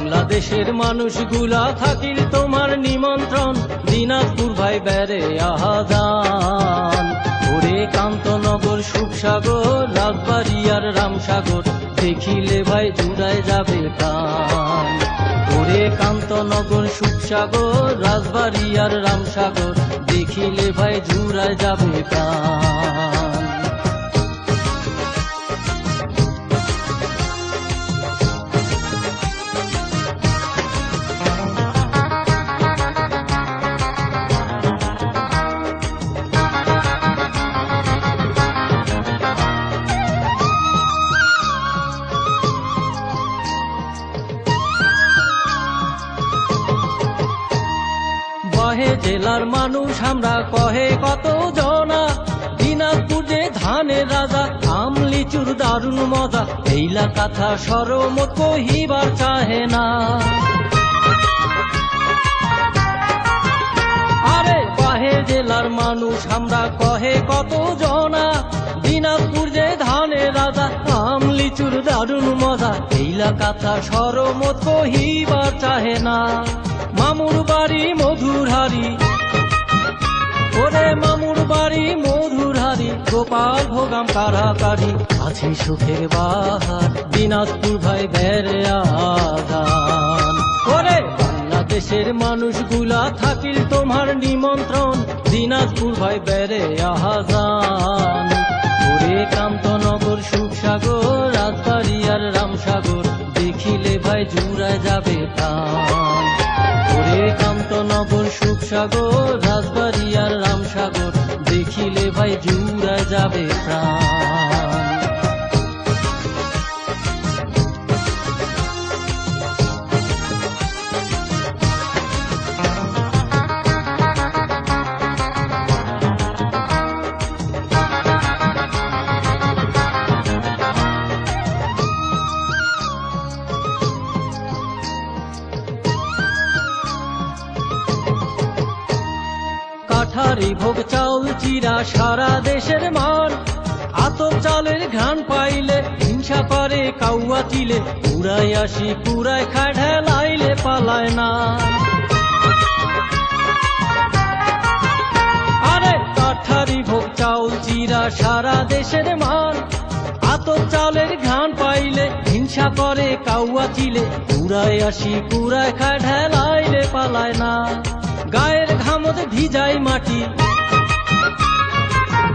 বাংলাদেশের মানুষগুলা থাকিল তোমার নিমন্ত্রণ, দিনাজপুর ভাই বেড়ে আহাজান। ওরে কান্তনগর, সুখসাগর, রাজবাড়ী আর রামসাগর, দেখিলে ভাই জুড়ায় যাবে প্রাণ। ওরে কান্তনগর, সুখসাগর, রাজবাড়ী আর রামসাগর, দেখিলে ভাই জুড়ায় যাবে প্রাণ। কহে জেলার মানুষ আমরা, কহে কত জনা, দিনাজপুর যে ধানের রাজা, আম লিচুর দারুণ মজা, এইলা কথা সরমত কহিবার চাহে না। আরে কহে জেলার মানুষ আমরা, কহে কত জনা, দিনাজপুর যে ধানের রাজা, আম লিচুর দারুণ মজা, এইলা কথা সরমত কহিবার চাহে না। মামুর বাড়ি মধুরহারি, ওরে মামুর বাড়ি মধুরহারি, গোপাল ভোগাম কারাকারি, আছে সুখের বাহার, দিনাজপুর ভাই বেড়ে আহাজান। ওরে বাংলাদেশের মানুষগুলা থাকিল তোমার নিমন্ত্রণ, দিনাজপুর ভাই বেড়ে আহাজান। ওরে কান্তনগর, সুখসাগর, রাজবাড়ী আর রামসাগর, দেখিলে ভাই জুড়ায় যাবে প্রাণ। ওরে কান্তনগর, সুখসাগর, রাজবাড়ী আর রামসাগর, দেখিলে ভাই জুড়ায় যাবে প্রাণ। কাঠারি ভোগ চাউল চিরা সারা দেশের মান, আতপ চালের ঘ্রাণ পাইলে হিংসা করে কাউয়া চিলে, পুরাই আসি পুরাই খায় ঢেলাইলে পালায় না। আরে কাঠারি ভোগ চাউল চিরা সারা দেশের মান, আতপ চালের ঘ্রাণ পাইলে হিংসা করে কাউয়া চিলে, পুরাই আসি পুরাই খায় ঢেলাইলে পালায় না। গায়ের ঘামত ভিজাই মাটি,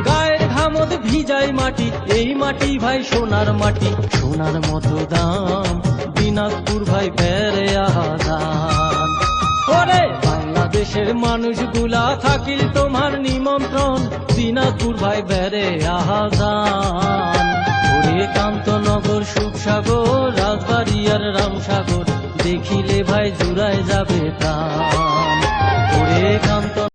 গায়ের ঘামত ভিজাই মাটি, এই মাটি ভাই সোনার মাটি, সোনার মতো দাম, দিনাজপুর ভাই বেড়ে আহাজান। ওরে বাংলাদেশের মানুষগুলা থাকিল তোমার নিমন্ত্রণ, দিনাজপুর ভাই বেড়ে আহাজান। ওরে কান্তনগর, সুখসাগর, রাজবাড়ী আর রামসাগর, দেখিলে ভাই জুড়ায় যাবে প্রাণ। ওরে কান্ত